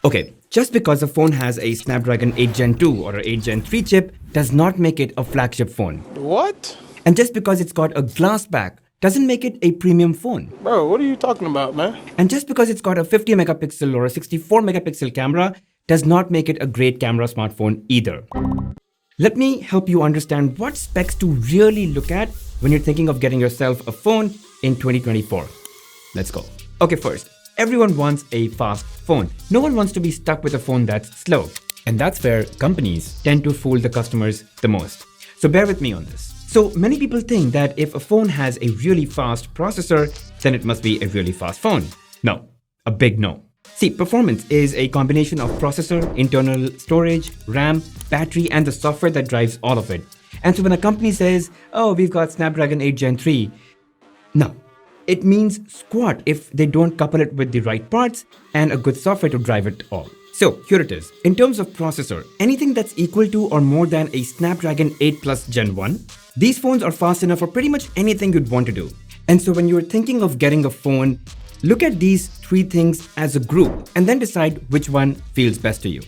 Okay, just because a phone has a Snapdragon 8 Gen 2 or an 8 Gen 3 chip does not make it a flagship phone. What? And just because it's got a glass back doesn't make it a premium phone. Bro, what are you talking about, man? And just because it's got a 50 megapixel or a 64 megapixel camera does not make it a great camera smartphone either. Let me help you understand what specs to really look at when you're thinking of getting yourself a phone in 2024. Let's go. Okay, first, everyone wants a fast phone. No one wants to be stuck with a phone that's slow. And that's where companies tend to fool the customers the most. So bear with me on this. So many people think that if a phone has a really fast processor, then it must be a really fast phone. No, a big no. See, performance is a combination of processor, internal storage, RAM, battery, and the software that drives all of it. And so when a company says, oh, we've got Snapdragon 8 Gen 3, no, it means squat if they don't couple it with the right parts and a good software to drive it all. So here it is. In terms of processor, anything that's equal to or more than a Snapdragon 8 Plus Gen 1, these phones are fast enough for pretty much anything you'd want to do. And so when you're thinking of getting a phone, look at these three things as a group and then decide which one feels best to you.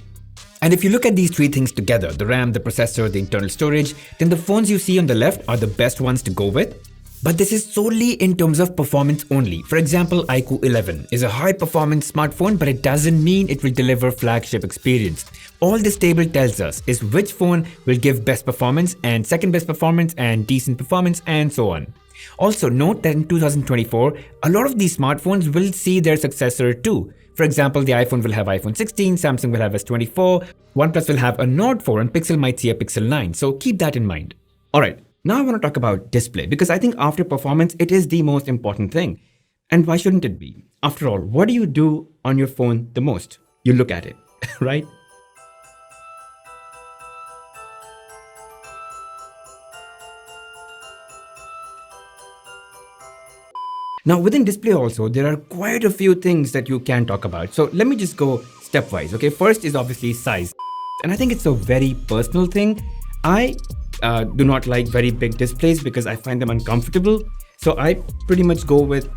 And if you look at these three things together, the RAM, the processor, the internal storage, then the phones you see on the left are the best ones to go with. But this is solely in terms of performance only. For example, iQOO 11 is a high-performance smartphone, but it doesn't mean it will deliver flagship experience. All this table tells us is which phone will give best performance and second best performance and decent performance and so on. Also note that in 2024, a lot of these smartphones will see their successor too. For example, the iPhone will have iPhone 16, Samsung will have S24, OnePlus will have a Nord 4 and Pixel might see a Pixel 9. So keep that in mind. Alright. Now I want to talk about display because I think after performance, it is the most important thing. And why shouldn't it be? After all, what do you do on your phone the most? You look at it, right? Now within display also, there are quite a few things that you can talk about. So let me just go stepwise, okay? First is obviously size. And I think it's a very personal thing. I do not like very big displays because I find them uncomfortable. So I pretty much go with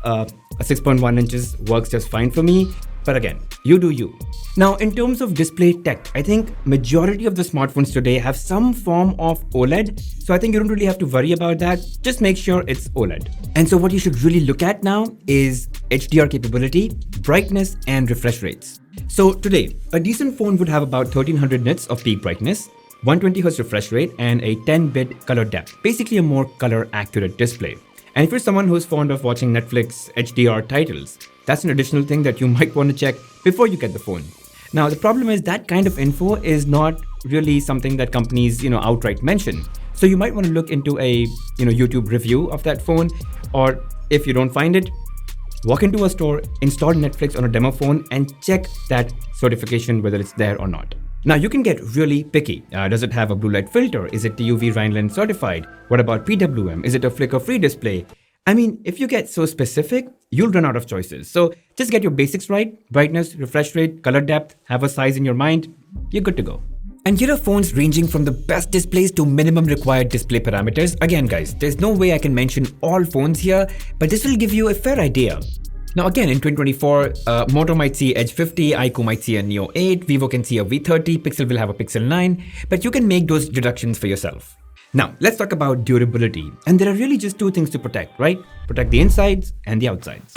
a 6.1 inches works just fine for me. But again, you do you. Now, in terms of display tech, I think majority of the smartphones today have some form of OLED. So I think you don't really have to worry about that. Just make sure it's OLED. And so what you should really look at now is HDR capability, brightness, and refresh rates. So today, a decent phone would have about 1300 nits of peak brightness, 120Hz refresh rate, and a 10-bit color depth, basically a more color accurate display. And if you're someone who's fond of watching Netflix HDR titles, that's an additional thing that you might want to check before you get the phone. Now, the problem is that kind of info is not really something that companies, outright mention. So you might want to look into a, YouTube review of that phone, or if you don't find it, walk into a store, install Netflix on a demo phone, and check that certification, whether it's there or not. Now you can get really picky. Does it have a blue light filter? Is it TUV Rhineland certified? What about PWM? Is it a flicker-free display? I mean, if you get so specific, you'll run out of choices. So just get your basics right: brightness, refresh rate, color depth, have a size in your mind, you're good to go. And here are phones ranging from the best displays to minimum required display parameters. Again guys, there's no way I can mention all phones here, but this will give you a fair idea. Now again, in 2024, Moto might see Edge 50, iQOO might see a Neo 8, Vivo can see a V30, Pixel will have a Pixel 9, but you can make those deductions for yourself. Now, let's talk about durability. And there are really just two things to protect, right? Protect the insides and the outsides.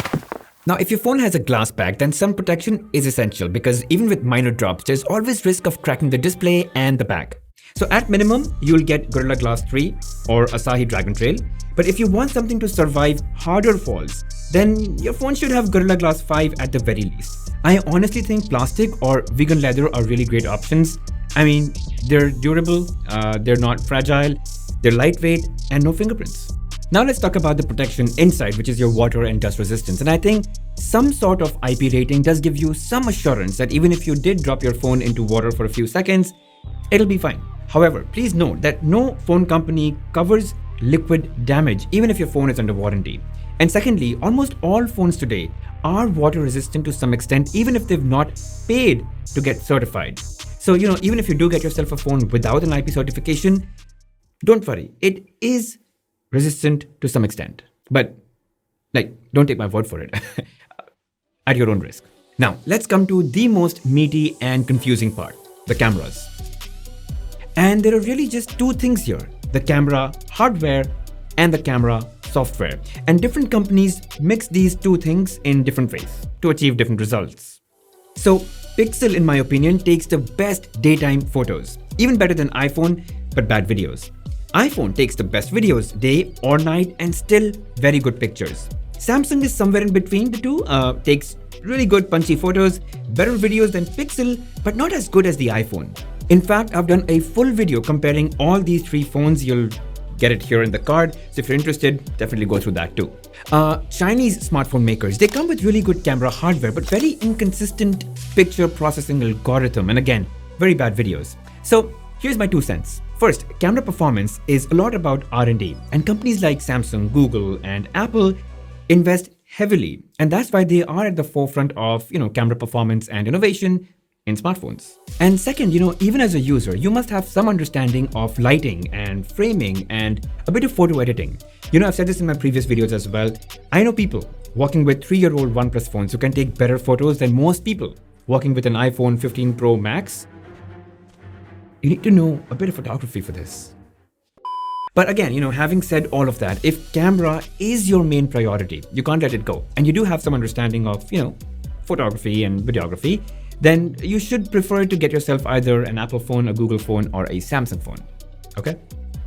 Now, if your phone has a glass back, then some protection is essential because even with minor drops, there's always risk of cracking the display and the back. So at minimum, you'll get Gorilla Glass 3 or Asahi Dragon Trail. But if you want something to survive harder falls, then your phone should have Gorilla Glass 5 at the very least. I honestly think plastic or vegan leather are really great options. I mean, they're durable, they're not fragile, they're lightweight, and no fingerprints. Now let's talk about the protection inside, which is your water and dust resistance. And I think some sort of IP rating does give you some assurance that even if you did drop your phone into water for a few seconds, it'll be fine. However, please note that no phone company covers liquid damage, even if your phone is under warranty. And secondly, almost all phones today are water resistant to some extent, even if they've not paid to get certified. So, even if you do get yourself a phone without an IP certification, don't worry, it is resistant to some extent. But, don't take my word for it. At your own risk. Now, let's come to the most meaty and confusing part, the cameras. And there are really just two things here, the camera hardware and the camera software. And different companies mix these two things in different ways to achieve different results. So Pixel, in my opinion, takes the best daytime photos, even better than iPhone, but bad videos. iPhone takes the best videos day or night and still very good pictures. Samsung is somewhere in between the two, takes really good punchy photos, better videos than Pixel, but not as good as the iPhone. In fact, I've done a full video comparing all these three phones. You'll get it here in the card. So if you're interested, definitely go through that too. Chinese smartphone makers, they come with really good camera hardware, but very inconsistent picture processing algorithm. And again, very bad videos. So here's my 2 cents. First, camera performance is a lot about R&D, and companies like Samsung, Google, and Apple invest heavily. And that's why they are at the forefront of, camera performance and innovation in smartphones. And second, even as a user, you must have some understanding of lighting and framing and a bit of photo editing. I've said this in my previous videos as well. I know people working with 3-year-old OnePlus phones who can take better photos than most people working with an iPhone 15 Pro Max. You need to know a bit of photography for this. But again, having said all of that, if camera is your main priority, you can't let it go, and you do have some understanding of, photography and videography, then you should prefer to get yourself either an Apple phone, a Google phone, or a Samsung phone. Okay?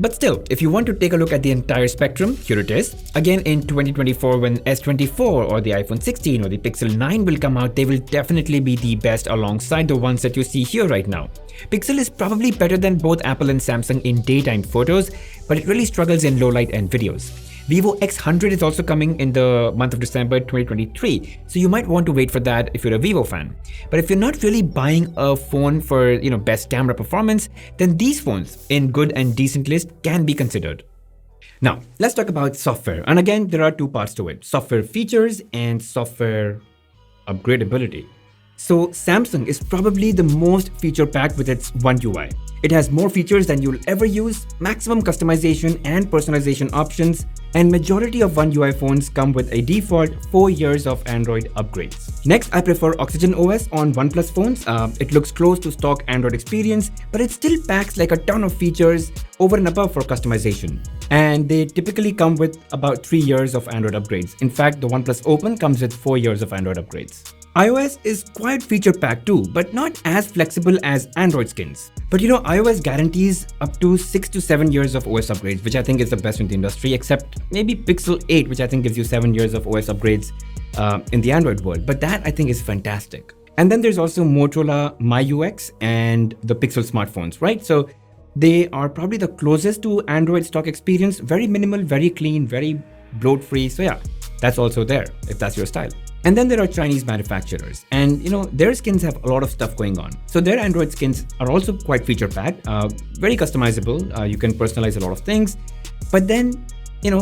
But still, if you want to take a look at the entire spectrum, here it is. Again, in 2024, when S24 or the iPhone 16 or the Pixel 9 will come out, they will definitely be the best alongside the ones that you see here right now. Pixel is probably better than both Apple and Samsung in daytime photos, but it really struggles in low light and videos. Vivo X100 is also coming in the month of December 2023, so you might want to wait for that if you're a Vivo fan. But if you're not really buying a phone for best camera performance, then these phones in good and decent list can be considered. Now, let's talk about software. And again, there are 2 parts to it, software features and software upgradability. So Samsung is probably the most feature-packed with its One UI. It has more features than you'll ever use, maximum customization and personalization options, and majority of One UI phones come with a default 4 years of Android upgrades. Next, I prefer Oxygen OS on OnePlus phones. It looks close to stock Android experience, but it still packs like a ton of features over and above for customization. And they typically come with about 3 years of Android upgrades. In fact, the OnePlus Open comes with 4 years of Android upgrades. iOS is quite feature-packed too, but not as flexible as Android skins. But iOS guarantees up to 6 to 7 years of OS upgrades, which I think is the best in the industry, except maybe Pixel 8, which I think gives you 7 years of OS upgrades in the Android world. But that I think is fantastic. And then there's also Motorola MyUX and the Pixel smartphones, right? So they are probably the closest to Android stock experience, very minimal, very clean, very bloat-free. So yeah, that's also there if that's your style. And then there are Chinese manufacturers, and their skins have a lot of stuff going on. So their Android skins are also quite feature-packed, very customizable. You can personalize a lot of things, but then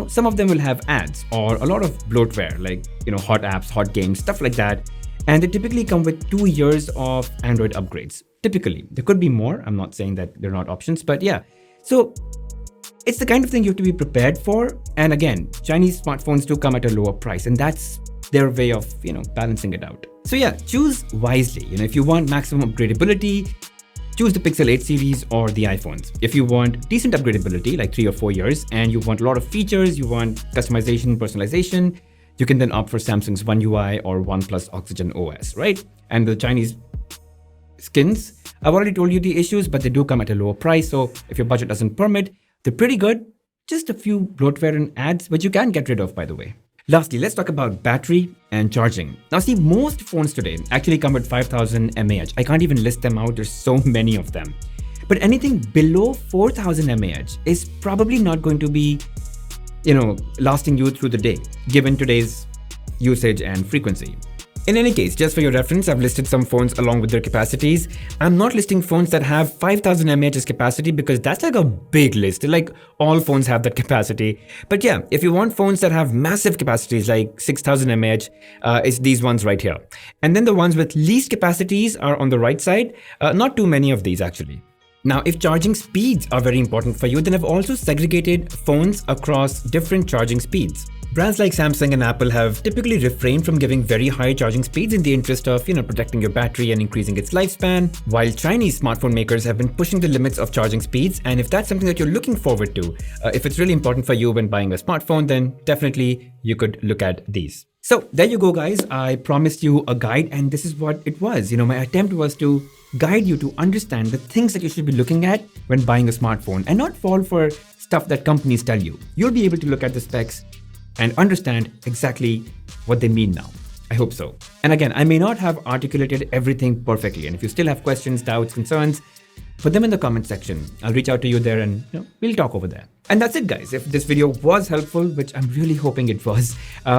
some of them will have ads or a lot of bloatware, like hot apps, hot games, stuff like that. And they typically come with 2 years of Android upgrades. Typically, there could be more. I'm not saying that they're not options, but yeah. So it's the kind of thing you have to be prepared for. And again, Chinese smartphones do come at a lower price, and that's their way of balancing it out. So yeah, choose wisely. If you want maximum upgradability, choose the Pixel 8 series or the iPhones. If you want decent upgradability, like 3 or 4 years, and you want a lot of features, you want customization, personalization, you can then opt for Samsung's One UI or OnePlus Oxygen OS, right? And the Chinese skins, I've already told you the issues, but they do come at a lower price. So if your budget doesn't permit, they're pretty good. Just a few bloatware and ads, which you can get rid of, by the way. Lastly, let's talk about battery and charging. Now see, most phones today actually come with 5000 mAh. I can't even list them out, there's so many of them. But anything below 4000 mAh is probably not going to be, lasting you through the day, given today's usage and frequency. In any case, just for your reference, I've listed some phones along with their capacities. I'm not listing phones that have 5000 mAh capacity because that's like a big list. Like all phones have that capacity. But yeah, if you want phones that have massive capacities like 6000 mAh, it's these ones right here. And then the ones with least capacities are on the right side. Not too many of these actually. Now, if charging speeds are very important for you, then I've also segregated phones across different charging speeds. Brands like Samsung and Apple have typically refrained from giving very high charging speeds in the interest of, protecting your battery and increasing its lifespan, while Chinese smartphone makers have been pushing the limits of charging speeds. And if that's something that you're looking forward to, if it's really important for you when buying a smartphone, then definitely you could look at these. So there you go, guys. I promised you a guide, and this is what it was. My attempt was to guide you to understand the things that you should be looking at when buying a smartphone and not fall for stuff that companies tell you. You'll be able to look at the specs and understand exactly what they mean now. I hope so. And again, I may not have articulated everything perfectly, and if you still have questions, doubts, concerns, put them in the comment section. I'll reach out to you there and we'll talk over there. And that's it, guys. If this video was helpful, which I'm really hoping it was,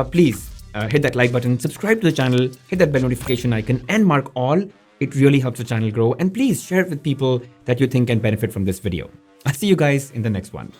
please hit that like button, subscribe to the channel, hit that bell notification icon, and mark all. It really helps the channel grow. And please share it with people that you think can benefit from this video. I'll see you guys in the next one.